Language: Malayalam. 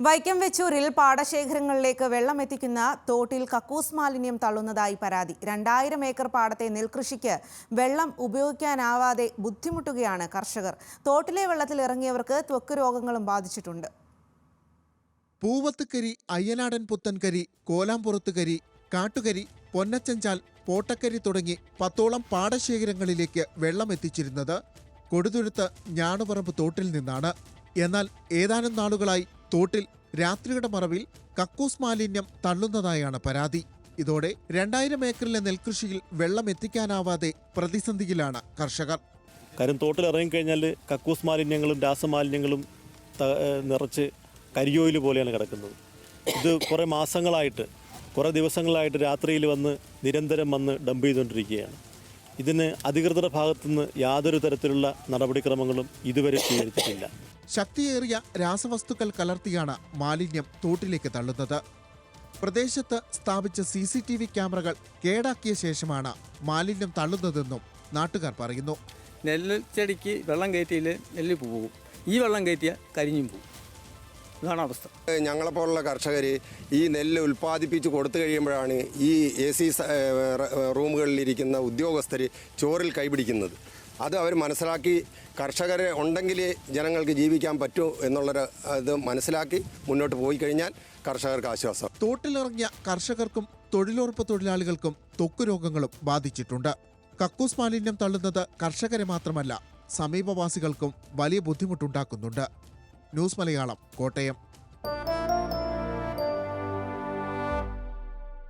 വൈക്കം വെച്ചൂരിൽ പാടശേഖരങ്ങളിലേക്ക് വെള്ളം എത്തിക്കുന്ന തോട്ടിൽ കക്കൂസ് മാലിന്യം തള്ളുന്നതായി പരാതി. 2000 ഏക്കർ പാടത്തെ നെൽകൃഷിക്ക് വെള്ളം ഉപയോഗിക്കാനാവാതെ ബുദ്ധിമുട്ടുകയാണ് കർഷകർ. തോട്ടിലെ വെള്ളത്തിൽ ഇറങ്ങിയവർക്ക് ത്വക്ക് രോഗങ്ങളും ബാധിച്ചിട്ടുണ്ട്. പൂവത്തുകരി, അയ്യനാടൻ പുത്തൻകരി, കോലാംപുറത്തുകരി, കാട്ടുകരി, പൊന്നച്ചഞ്ചാൽ, പോട്ടക്കരി തുടങ്ങി 10ഓളം പാടശേഖരങ്ങളിലേക്ക് വെള്ളം എത്തിച്ചിരുന്നത് കൊടുതുരുത്ത് ഞാണുപറമ്പ് തോട്ടിൽ നിന്നാണ്. എന്നാൽ ഏതാനും നാളുകളായി തോട്ടിൽ രാത്രിയുടെ മറവിൽ കക്കൂസ് മാലിന്യം തള്ളുന്നതായാണ് പരാതി. ഇതോടെ 2000 ഏക്കറിലെ നെൽകൃഷിയിൽ വെള്ളം എത്തിക്കാനാവാതെ പ്രതിസന്ധിയിലാണ് കർഷകർ. കാര്യം തോട്ടിൽ ഇറങ്ങിക്കഴിഞ്ഞാൽ കക്കൂസ് മാലിന്യങ്ങളും രാസമാലിന്യങ്ങളും നിറച്ച് കരിയോയിൽ പോലെയാണ് കിടക്കുന്നത്. ഇത് കുറേ മാസങ്ങളായിട്ട്, കുറേ ദിവസങ്ങളായിട്ട് രാത്രിയിൽ നിരന്തരം വന്ന് ഡംപ് ചെയ്തുകൊണ്ടിരിക്കുകയാണ്. ഇതിന് അധികൃതരുടെ ഭാഗത്തുനിന്ന് യാതൊരു തരത്തിലുള്ള നടപടിക്രമങ്ങളും ഇതുവരെ സ്വീകരിച്ചിട്ടില്ല. ശക്തിയേറിയ രാസവസ്തുക്കൾ കലർത്തിയാണ് മാലിന്യം തോട്ടിലേക്ക് തള്ളുന്നത്. പ്രദേശത്ത് സ്ഥാപിച്ച CCTV ക്യാമറകൾ കേടാക്കിയ ശേഷമാണ് മാലിന്യം തള്ളുന്നതെന്നും നാട്ടുകാർ പറയുന്നു. നെല്ല് ചെടിക്ക് വെള്ളം കയറ്റിയിൽ നെല്ല് പോകും, ഈ വെള്ളം കയറ്റിയാൽ കരിഞ്ഞും പോകും. ഇതാണ് അവസ്ഥ. ഞങ്ങളെപ്പോലുള്ള കർഷകർ ഈ നെല്ല് ഉൽപ്പാദിപ്പിച്ച് കൊടുത്തു കഴിയുമ്പോഴാണ് ഈ AC റൂമുകളിലിരിക്കുന്ന ഉദ്യോഗസ്ഥർ ചോറിൽ കൈപിടിക്കുന്നത്. അത് അവർ മനസ്സിലാക്കി കർഷകരെ ഉണ്ടെങ്കിൽ ജനങ്ങൾക്ക് ജീവിക്കാൻ പറ്റൂ എന്നുള്ളൊരു ഇത് മനസ്സിലാക്കി മുന്നോട്ട് പോയി കഴിഞ്ഞാൽ കർഷകർക്ക് ആശ്വാസം. തോട്ടിലിറങ്ങിയ കർഷകർക്കും തൊഴിലുറപ്പ് തൊഴിലാളികൾക്കും ത്വക്ക് രോഗങ്ങളും ബാധിച്ചിട്ടുണ്ട്. കക്കൂസ് മാലിന്യം തള്ളുന്നത് കർഷകരെ മാത്രമല്ല സമീപവാസികൾക്കും വലിയ ബുദ്ധിമുട്ടുണ്ടാക്കുന്നുണ്ട്. ന്യൂസ് മലയാളം, കോട്ടയം.